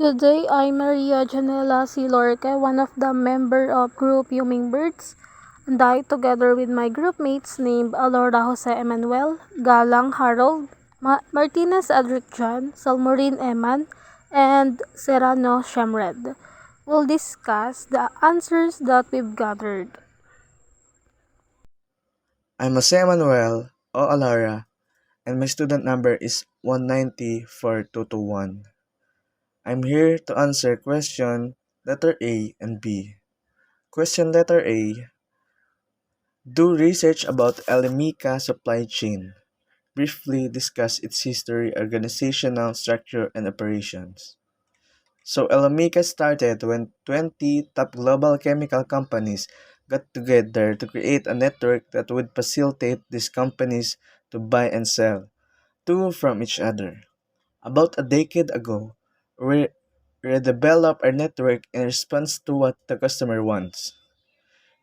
Good day, I'm Maria Janela Silorque, one of the member of group Hummingbirds, and I, together with my group mates named Alora Jose Emanuel, Galang Harold, Martinez Adric John, Salmorin Eman, and Serrano Shamred, will discuss the answers that we've gathered. I'm Jose Manuel O. Alara, and my student number is 1904221. I'm here to answer question letter A and B. Question letter A. Do research about Elemica supply chain. Briefly discuss its history, organizational structure, and operations. So Elemica started when 20 top global chemical companies got together to create a network that would facilitate these companies to buy and sell two from each other. About a decade ago, we redeveloped our network in response to what the customer wants.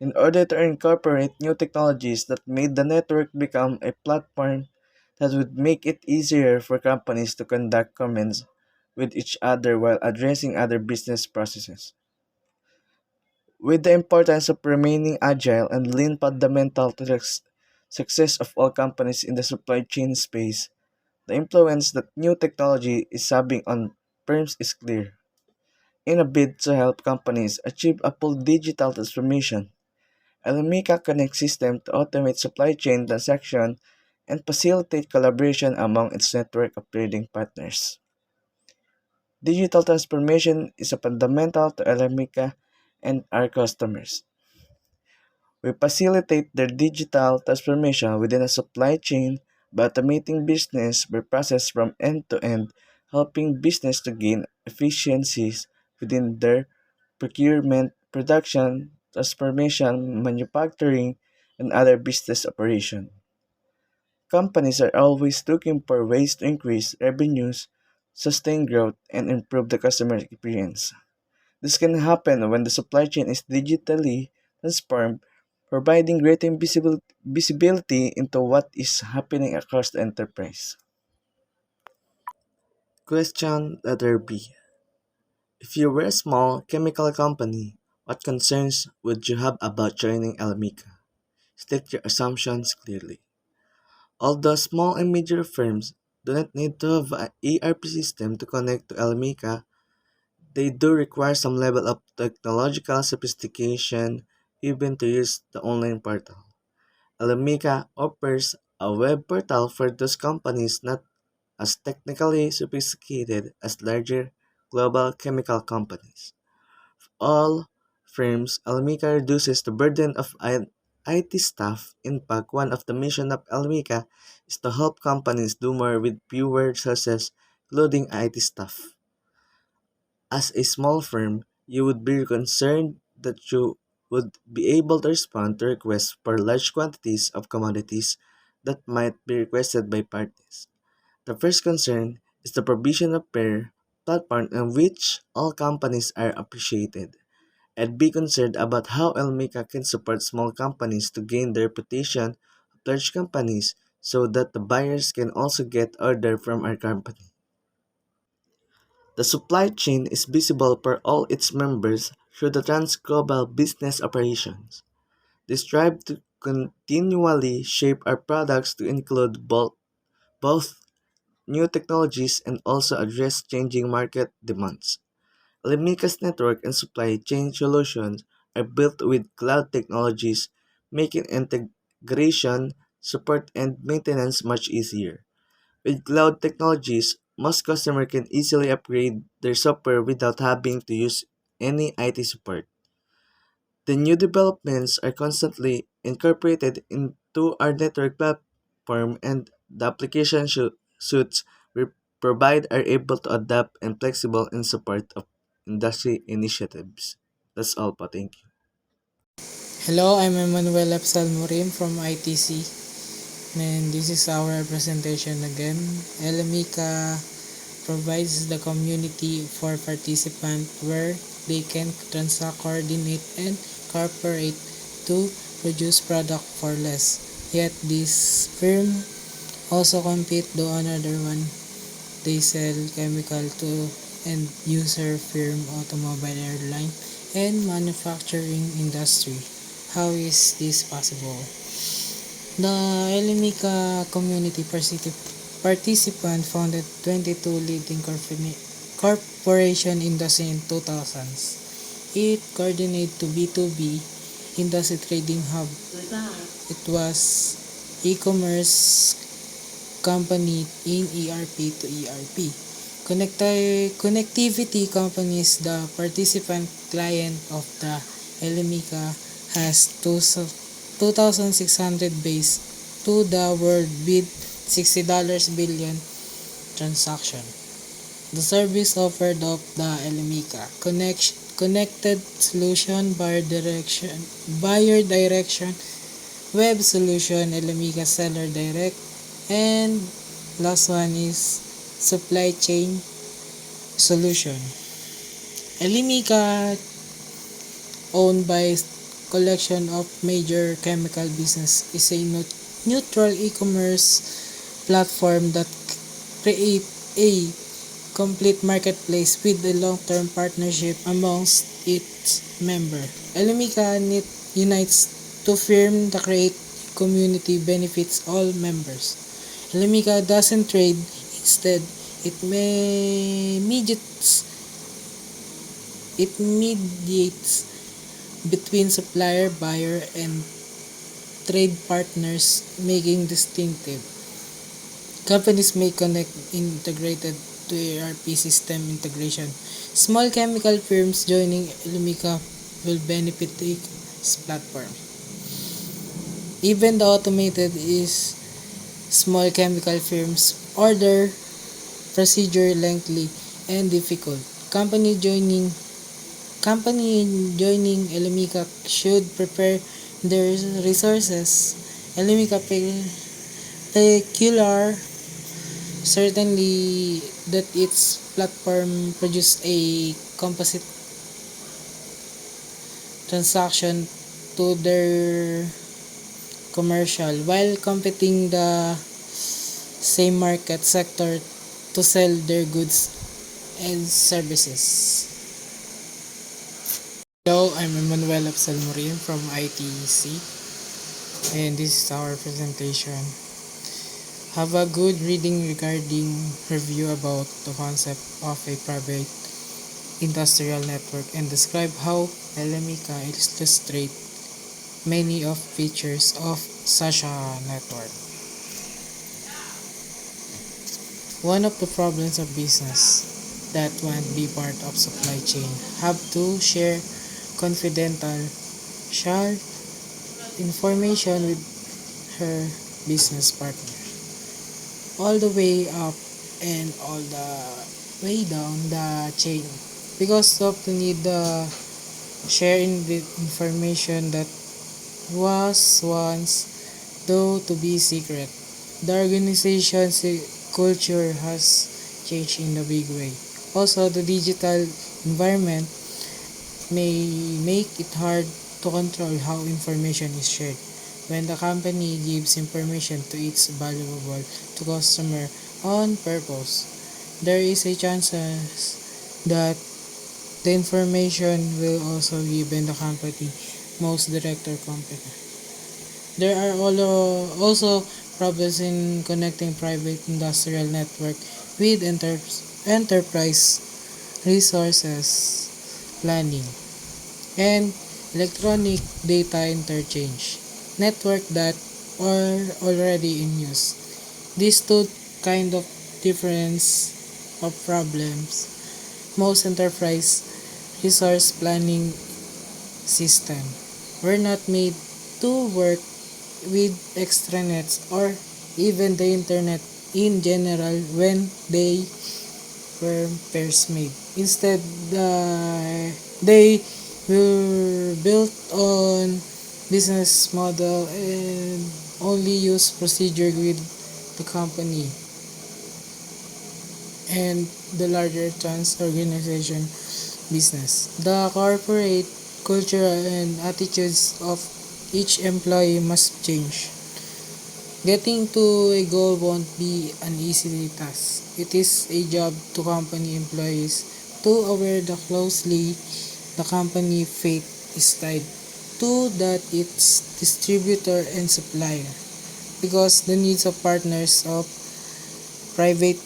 In order to incorporate new technologies that made the network become a platform that would make it easier for companies to conduct commerce with each other while addressing other business processes. With the importance of remaining agile and lean fundamental to the success of all companies in the supply chain space, the influence that new technology is having on firms is clear. In a bid to help companies achieve a full digital transformation, Elemica connects systems to automate supply chain transactions and facilitate collaboration among its network of trading partners. Digital transformation is a fundamental to Elemica and our customers. We facilitate their digital transformation within a supply chain by automating business by process from end to end, helping business to gain efficiencies within their procurement, production, transformation, manufacturing, and other business operation. Companies are always looking for ways to increase revenues, sustain growth, and improve the customer experience. This can happen when the supply chain is digitally transformed, providing greater visibility into what is happening across the enterprise. Question letter B. If you were a small chemical company, what concerns would you have about joining Alamica? State your assumptions clearly. Although small and medium firms do not need to have an ERP system to connect to Alamica, they do require some level of technological sophistication even to use the online portal. Alamica offers a web portal for those companies not as technically sophisticated as larger global chemical companies. All firms, Alamica reduces the burden of IT staff. In fact, one of the mission of Alamica is to help companies do more with fewer resources, including IT staff. As a small firm, you would be concerned that you would be able to respond to requests for large quantities of commodities that might be requested by parties. The first concern is the provision of fair platform in which all companies are appreciated. I'd be concerned about how Elmica can support small companies to gain the reputation of large companies so that the buyers can also get order from our company. The supply chain is visible for all its members through the trans-global business operations. They strive to continually shape our products to include both new technologies and also address changing market demands. Lemica's network and supply chain solutions are built with cloud technologies, making integration, support, and maintenance much easier. With cloud technologies, most customers can easily upgrade their software without having to use any IT support. The new developments are constantly incorporated into our network platform, and the application suites we provide are able to adapt and flexible in support of industry initiatives. That's all po. Thank you. Hello, I'm Emmanuel F. Salmorim from ITC, and this is our presentation again. Elamica provides the community for participants where they can transact, coordinate, and cooperate to produce product for less. Yet this firm also compete to another one. They sell chemical to and user firm, automobile airline, and manufacturing industry. How is this possible? The Elemica community participant founded 22 leading corporation industry in 2000s. It coordinated to B2B industry trading hub. It was e-commerce company in ERP to ERP. Connectivity companies, the participant client of the Elemica has 2,600 base to the world with $60 billion transaction. The service offered of the Elemica connected solution, buyer direction, web solution, Elemica seller direct, and last one is supply chain solution. Elemica owned by collection of major chemical business is a neutral e-commerce platform that create a complete marketplace with a long-term partnership amongst its members. Elemica unites to firm the create community benefits all members. Elemica doesn't trade, instead it mediates between supplier, buyer, and trade partners, making distinctive. Companies may connect integrated to ERP system integration. Small chemical firms joining Elemica will benefit its platform. Even the automated is small chemical firms order procedure lengthy and difficult. Company joining Elemica should prepare their resources. Elemica peculiar certainly that its platform produce a composite transaction to their commercial while competing the same market sector to sell their goods and services. Hello, I'm Emmanuel Morin from ITC, and this is our presentation. Have a good reading regarding review about the concept of a private industrial network and describe how Elemica illustrate many of features of such a network. One of the problems of business that want to be part of supply chain have to share confidential information with her business partner all the way up and all the way down the chain, because of the need the sharing the information that was once though to be secret. The organization's culture has changed in a big way. Also, the digital environment may make it hard to control how information is shared. When the company gives information to its valuable to customer on purpose, there is a chance that the information will also given the company most director company. There are also problems in connecting private industrial network with enterprise resources planning and electronic data interchange network that are already in use. These two kind of difference of problems most enterprise resource planning system were not made to work with extranets or even the internet in general when they were first made. Instead, they were built on business model and only use procedure with the company and the larger trans organization business. The corporate culture and attitudes of each employee must change. Getting to a goal won't be an easy task. It is a job to company employees to aware the closely the company fate is tied to that its distributor and supplier, because the needs of partners of private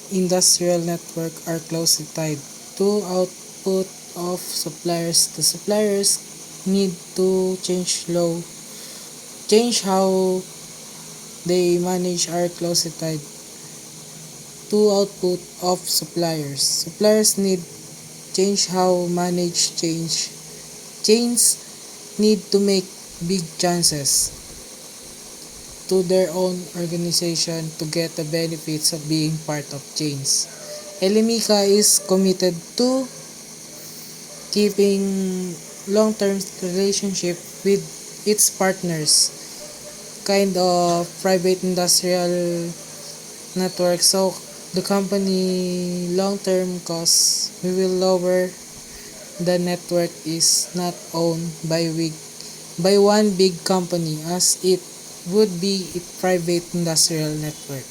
industrial network are closely tied to output of suppliers. The suppliers need to change how they manage are closely tied to output of suppliers. Suppliers need change how manage change. Chains need to make big chances to their own organization to get the benefits of being part of chains. Elemica is committed to keeping long-term relationship with its partners, kind of private industrial network. So the company long-term costs we will lower. The network is not owned by one big company as it would be a private industrial network.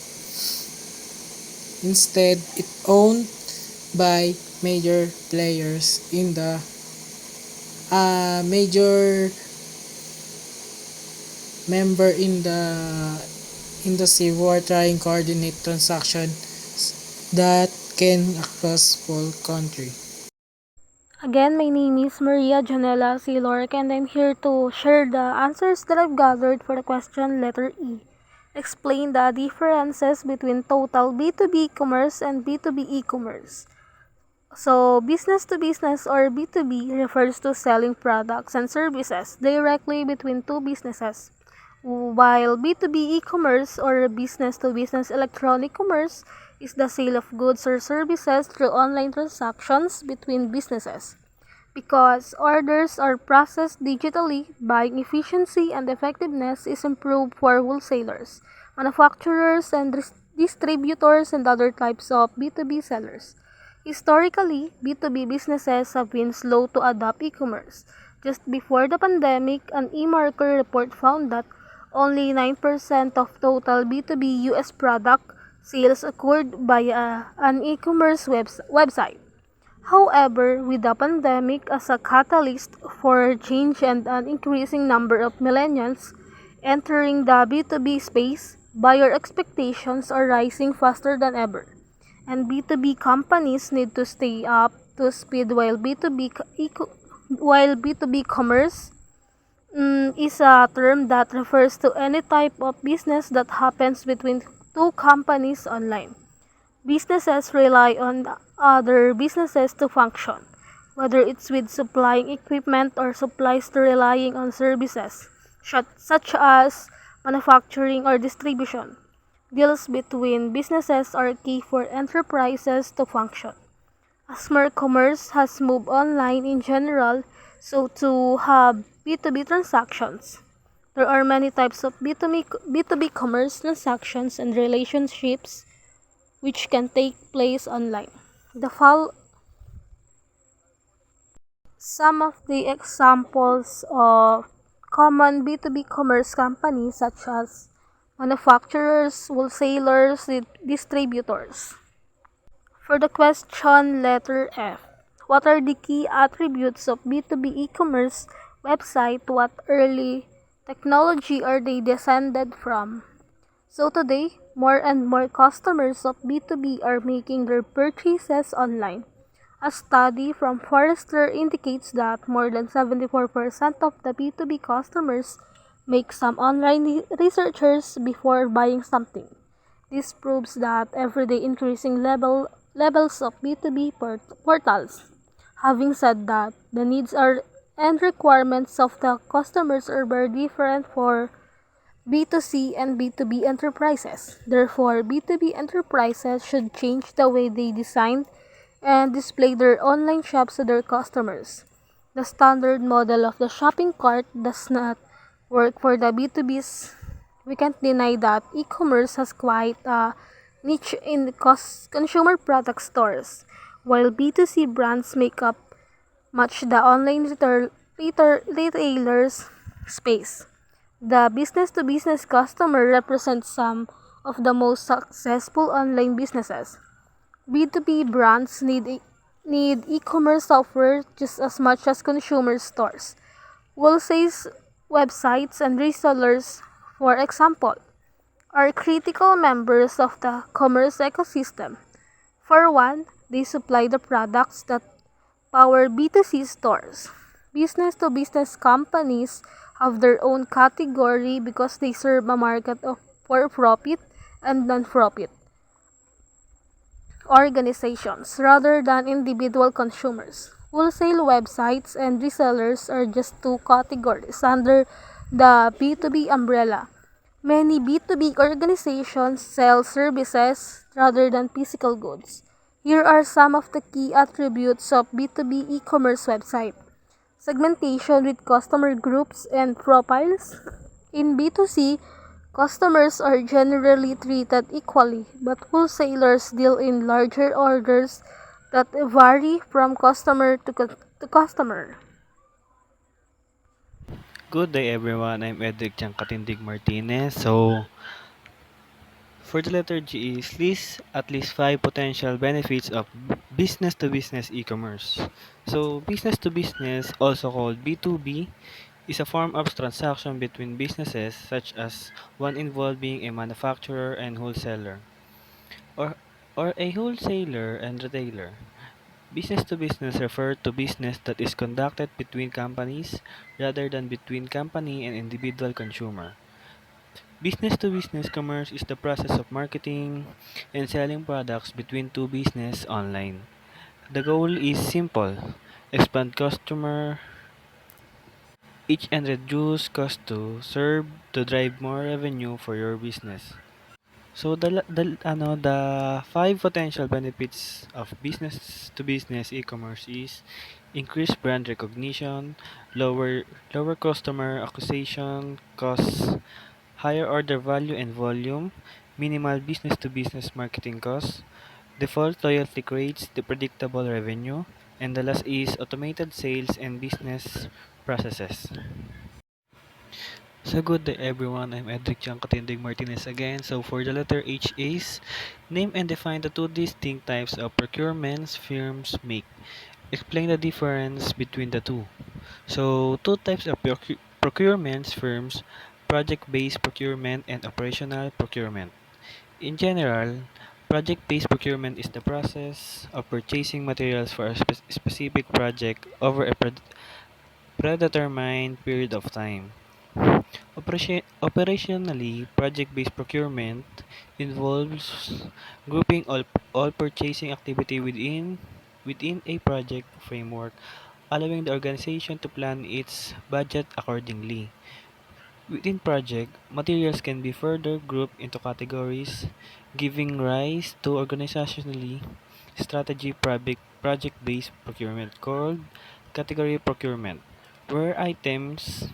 Instead, it owned by major players in the major member in the industry who are trying to coordinate transaction that can across whole country. Again, my name is Maria Janela C. Lorca, and I'm here to share the answers that I've gathered for the question letter E. Explain the differences between total B2B commerce and B2B e-commerce. So, business to business or B2B refers to selling products and services directly between two businesses, while B2B e-commerce or business to business electronic commerce is the sale of goods or services through online transactions between businesses. Because orders are processed digitally, buying efficiency and effectiveness is improved for wholesalers, manufacturers, and distributors and other types of B2B sellers. Historically, B2B businesses have been slow to adopt e-commerce. Just before the pandemic, an eMarker report found that only 9% of total B2B US product sales occurred via an e-commerce website. However, with the pandemic as a catalyst for change and an increasing number of millennials entering the B2B space, buyer expectations are rising faster than ever. And B2B companies need to stay up to speed while B2B commerce is a term that refers to any type of business that happens between two companies online. Businesses rely on other businesses to function, whether it's with supplying equipment or supplies to relying on services, such as manufacturing or distribution. Deals between businesses are key for enterprises to function. As more commerce has moved online in general, so to have B2B transactions. There are many types of B2B commerce transactions and relationships which can take place online. The fol- Some of the examples of common B2B commerce companies such as manufacturers, wholesalers, distributors. For the question letter F, what are the key attributes of B2B e-commerce website? What early technology are they descended from? So today, more and more customers of B2B are making their purchases online. A study from Forrester indicates that more than 74% of the B2B customers make some online researchers before buying something. This proves that everyday increasing levels of B2B portals. Having said that, the needs are and requirements of the customers are very different for B2C and B2B enterprises. Therefore, B2B enterprises should change the way they design and display their online shops to their customers. The standard model of the shopping cart does not work for the B2Bs. We can't deny that e-commerce has quite a niche in the consumer product stores, while B2C brands make up much the online retailers space. The business to business customer represents some of the most successful online businesses. B2B brands need e-commerce software just as much as consumer stores. Wholesale websites and resellers, for example, are critical members of the commerce ecosystem. For one, they supply the products that power B2C stores. Business to business companies have their own category because they serve a market of for profit and non-profit organizations rather than individual consumers. Wholesale websites and resellers are just two categories under the B2B umbrella. Many B2B organizations sell services rather than physical goods. Here are some of the key attributes of B2B e-commerce website. Segmentation with customer groups and profiles. In B2C, customers are generally treated equally, but wholesalers deal in larger orders that vary from customer to customer. Good day everyone, I'm Edric Katindig Martinez. For the letter G is list at least 5 potential benefits of business to business e-commerce. So business to business, also called B2B, is a form of transaction between businesses such as one involved being a manufacturer and wholesaler or or a wholesaler and retailer. Business to business refer to business that is conducted between companies rather than between company and individual consumer. Business to business commerce is the process of marketing and selling products between two business online. The goal is simple: expand customer each and reduce cost to serve to drive more revenue for your business. So the five potential benefits of business to business e-commerce is increased brand recognition, lower lower customer acquisition costs, higher order value and volume, minimal business to business marketing costs, default loyalty rates, the predictable revenue, and the last is automated sales and business processes. So good day everyone, I'm Edric Katindig Martinez again. So for the letter H is name and define the two distinct types of procurements firms make. Explain the difference between the two. So two types of procurements firms, project-based procurement and operational procurement. In general, project-based procurement is the process of purchasing materials for a specific project over a predetermined period of time. Operationally, project-based procurement involves grouping all purchasing activity within a project framework, allowing the organization to plan its budget accordingly. Within project, materials can be further grouped into categories, giving rise to organizationally strategy project-based procurement called category procurement, where items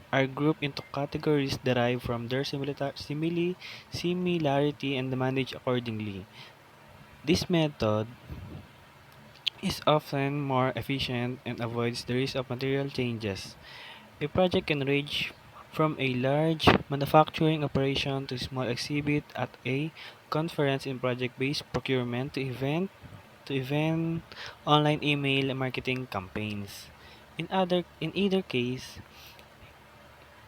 are grouped into categories derived from their similarity and managed accordingly. This method is often more efficient and avoids the risk of material changes. A project can range from a large manufacturing operation to a small exhibit at a conference in project-based procurement to event online email marketing campaigns. In either case,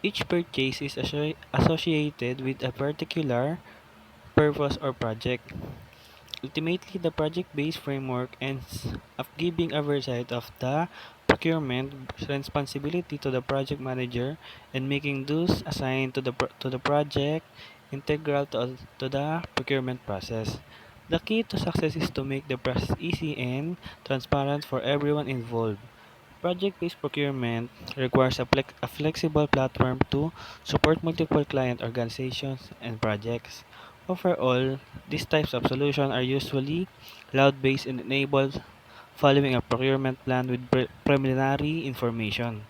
each purchase is associated with a particular purpose or project. Ultimately, the project-based framework ends up giving oversight of the procurement responsibility to the project manager and making those assigned to the project integral to the procurement process. The key to success is to make the process easy and transparent for everyone involved. Project-based procurement requires a flexible platform to support multiple client organizations and projects. Overall, these types of solutions are usually cloud-based and enable following a procurement plan with preliminary information.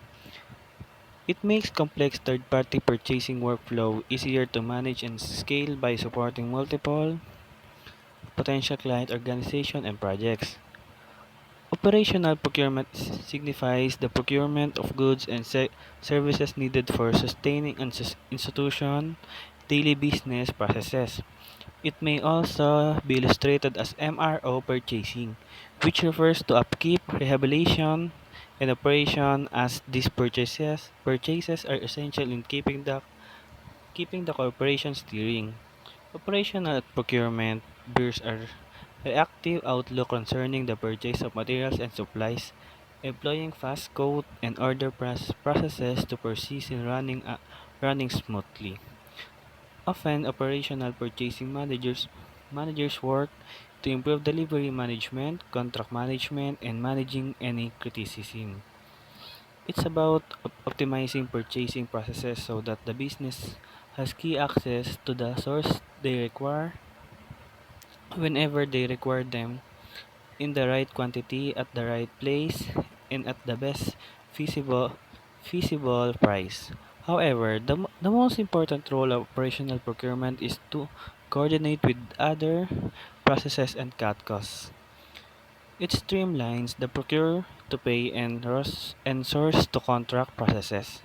It makes complex third-party purchasing workflow easier to manage and scale by supporting multiple potential client organizations and projects. Operational procurement signifies the procurement of goods and services needed for sustaining an institution daily business processes. It may also be illustrated as MRO purchasing, which refers to upkeep, rehabilitation, and operation as these purchases are essential in keeping the corporation steering. Operational procurement bears a reactive outlook concerning the purchase of materials and supplies, employing fast code and order processes to persist in running smoothly. Often, operational purchasing managers work to improve delivery management, contract management, and managing any criticism. It's about optimizing purchasing processes so that the business has key access to the source they require whenever they require them in the right quantity at the right place and at the best feasible price. However, the most important role of operational procurement is to coordinate with other processes and cut costs. It streamlines the procure to pay and source to contract processes.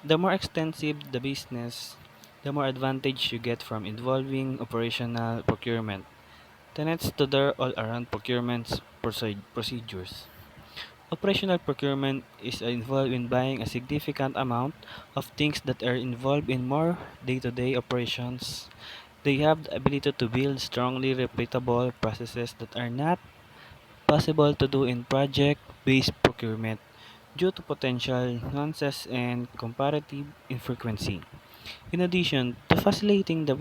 The more extensive the business, the more advantage you get from involving operational procurement. Tenets to their all-around procedures. Operational procurement is involved in buying a significant amount of things that are involved in more day-to-day operations. They have the ability to build strongly repeatable processes that are not possible to do in project-based procurement due to potential nuances and comparative infrequency. In addition to facilitating the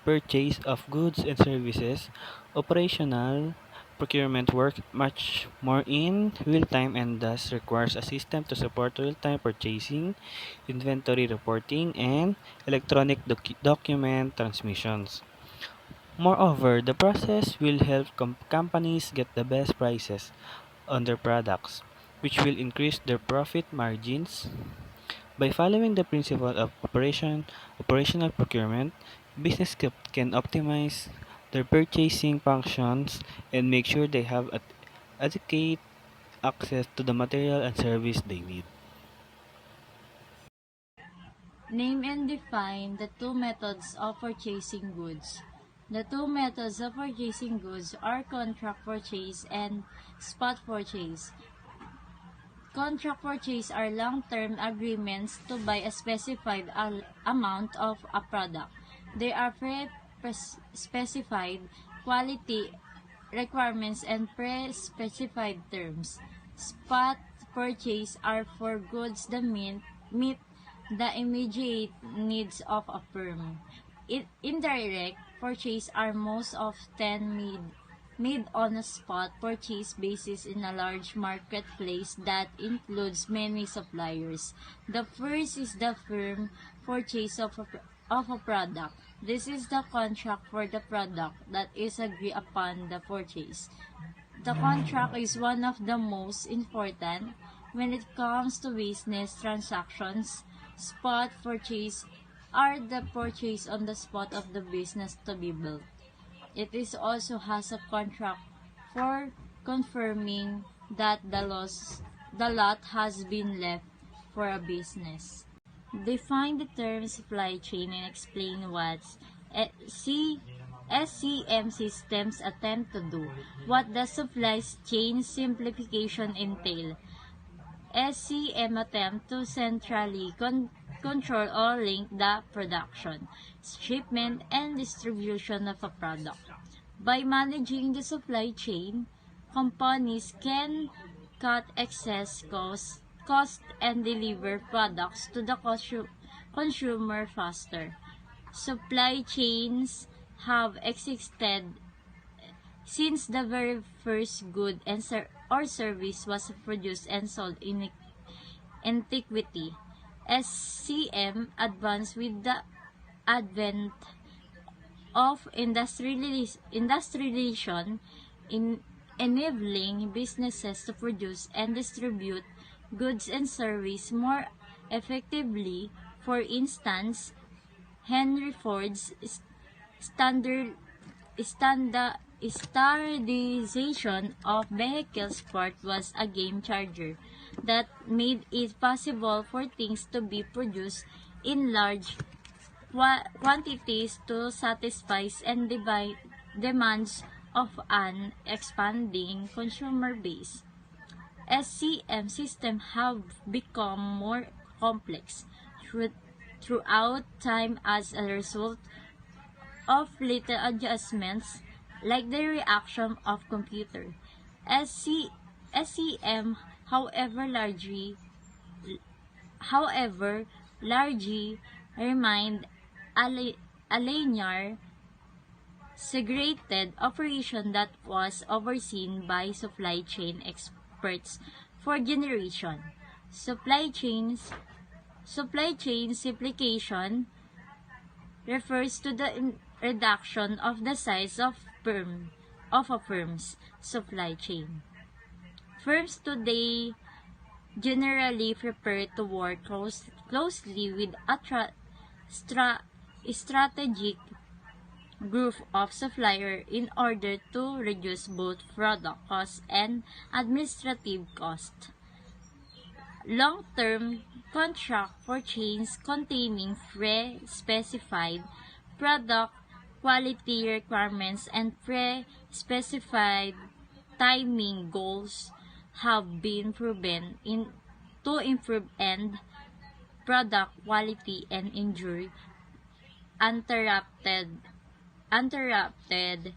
purchase of goods and services, operational procurement works much more in real time and thus requires a system to support real time purchasing, inventory reporting, and electronic document transmissions. Moreover, the process will help companies get the best prices on their products, which will increase their profit margins. By following the principle of operational procurement, business can optimize their purchasing functions and make sure they have adequate access to the material and service they need. Name and define the two methods of purchasing goods. The two methods of purchasing goods are contract purchase and spot purchase. Contract purchase are long-term agreements to buy a specified amount of a product. They are pre-specified quality requirements and pre-specified terms. Spot purchase are for goods that meet the immediate needs of a firm. Indirect purchase are most often made on a spot purchase basis in a large marketplace that includes many suppliers. The first is the firm purchase of a product. This is the contract for the product that is agreed upon the purchase. The contract is one of the most important when it comes to business transactions. Spot purchase are the purchase on the spot of the business to be built. It is also has a contract for confirming that the lot has been left for a business. Define the term supply chain and explain what SCM systems attempt to do. What does supply chain simplification entail? SCM attempt to centrally control or link the production, shipment, and distribution of a product. By managing the supply chain, companies can cut excess cost and deliver products to the consumer faster. Supply chains have existed since the very first good or service was produced and sold in antiquity. SCM advanced with the advent of industrialization in enabling businesses to produce and distribute goods and services more effectively. For instance, Henry Ford's standard Standardization of vehicle sport was a game changer that made it possible for things to be produced in large quantities to satisfy and demands of an expanding consumer base. SCM systems have become more complex through, throughout time as a result of little adjustments like the reaction of computer. SC, SCM, however, however, largely remained a, a linear, segregated operation that was overseen by supply chain experts for generation. Supply chains Supply chain simplification refers to the reduction of the size of a firm's supply chain. Firms today generally prepare to work closely with a strategic group of suppliers in order to reduce both product costs and administrative costs. Long-term contract for chains containing pre-specified product quality requirements and pre-specified timing goals have been proven to improve end product quality and ensure uninterrupted uninterrupted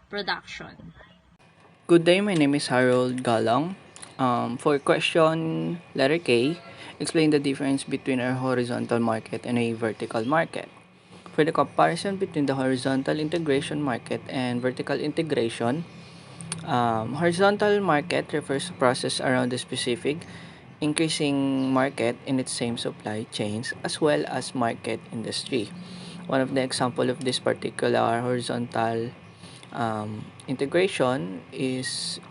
production. Good day, my name is Harold Galang. For question letter K, explain the difference between a horizontal market and a vertical market. For the comparison between the horizontal integration market and vertical integration, horizontal market refers to process around the specific increasing market in its same supply chains as well as market industry. One of the example of this particular horizontal integration is,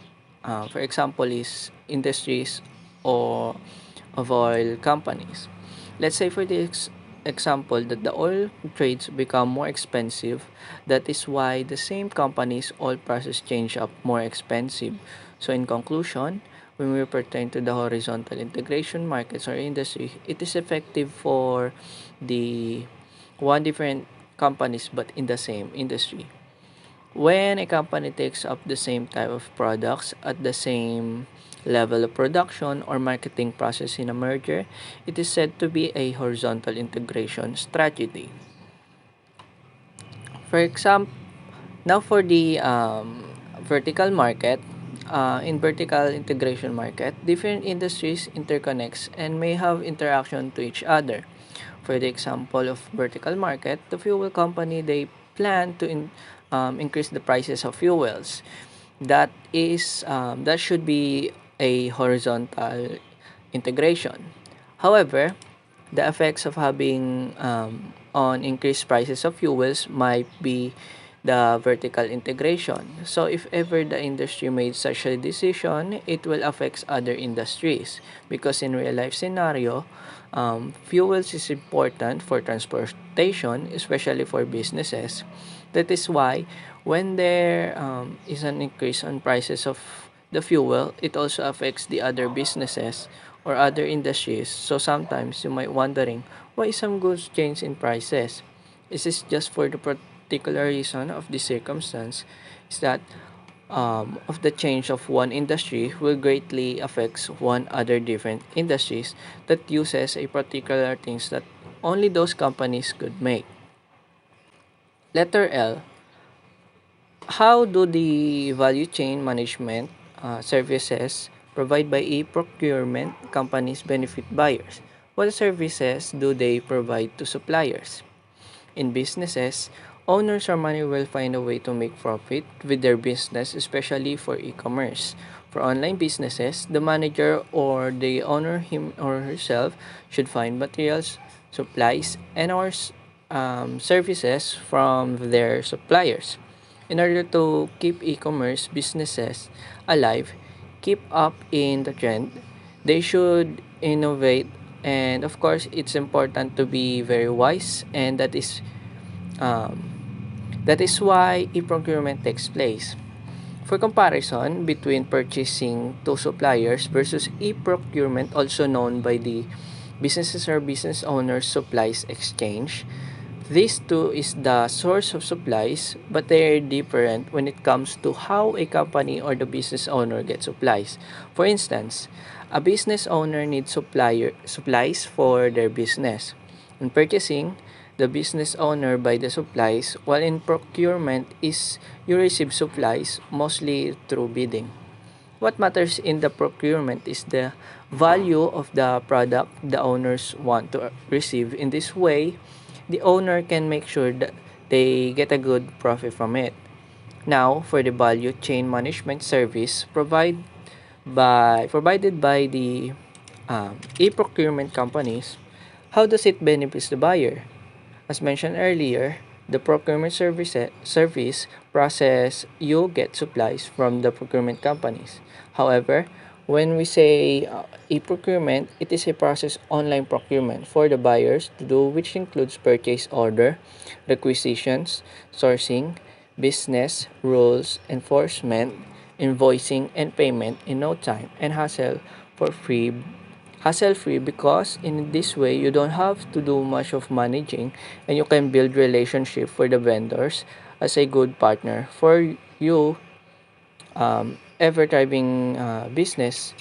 for example, is industries or of oil companies. Let's say for this example that the oil trades become more expensive. That is why the same company's oil prices change up more expensive. So in conclusion, when we pertain to the horizontal integration markets or industry, it is effective for the one different companies but in the same industry. When a company takes up the same type of products at the same level of production or marketing process in a merger, it is said to be a horizontal integration strategy. For example, now for the vertical market, in vertical integration market, different industries interconnects and may have interaction to each other. For the example of vertical market, the fuel company they plan to increase the prices of fuels. That should be a horizontal integration. However, the effects of having on increased prices of fuels might be the vertical integration. So if ever the industry made such a decision, it will affect other industries because in real life scenario, fuels is important for transportation, especially for businesses. That is why when there is an increase on prices of the fuel, it also affects the other businesses or other industries. So sometimes you might wondering why some goods change in prices. Is this just for the particular reason of the circumstance? Is that of the change of one industry will greatly affects one other different industries that uses a particular things that only those companies could make. Letter L. How do the value chain management services provided by e-procurement companies benefit buyers? What services do they provide to suppliers? In businesses, owners or money will find a way to make profit with their business, especially for e-commerce. For online businesses, the manager or the owner him or herself should find materials, supplies, and or services from their suppliers. In order to keep e-commerce businesses alive, keep up in the trend, they should innovate, and of course it's important to be very wise, and that is um, That is why e-procurement takes place. For comparison between purchasing to suppliers versus e-procurement, also known by the businesses or business owners supplies exchange, this too is the source of supplies, but they are different when it comes to how a company or the business owner gets supplies. For instance, a business owner needs supplies for their business. In purchasing, the business owner buy the supplies, while in procurement is you receive supplies mostly through bidding. What matters in the procurement is the value of the product the owners want to receive. In this way, the owner can make sure that they get a good profit from it. Now, for the value chain management service provided by the e-procurement companies, how does it benefit the buyer? As mentioned earlier, the procurement service process you get supplies from the procurement companies. However, when we say e-procurement, it is a process online procurement for the buyers to do, which includes purchase order, requisitions, sourcing, business rules, enforcement, invoicing, and payment in no time and for free hassle-free, because in this way you don't have to do much of managing and you can build relationship for the vendors as a good partner for you. Ever thriving business,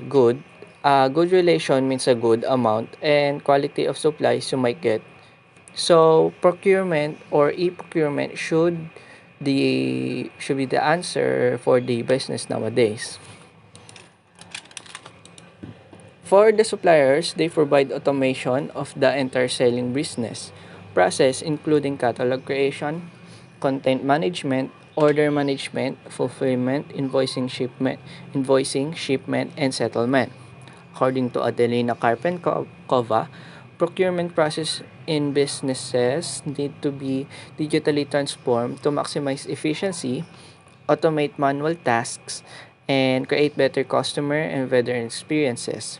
good a good relation means a good amount and quality of supplies you might get. So procurement or e-procurement should be the answer for the business nowadays. For the suppliers, they provide automation of the entire selling business process, including catalog creation, content management, order management, fulfillment, invoicing, shipment, and settlement. According to Adelina Karpenkova, procurement process in businesses need to be digitally transformed to maximize efficiency, automate manual tasks, and create better customer and vendor experiences.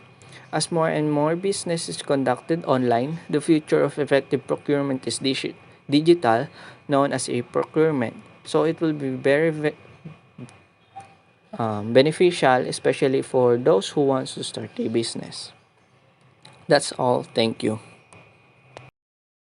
As more and more business is conducted online, the future of effective procurement is digital, known as e-procurement. So it will be beneficial, especially for those who wants to start a business. That's all. Thank you.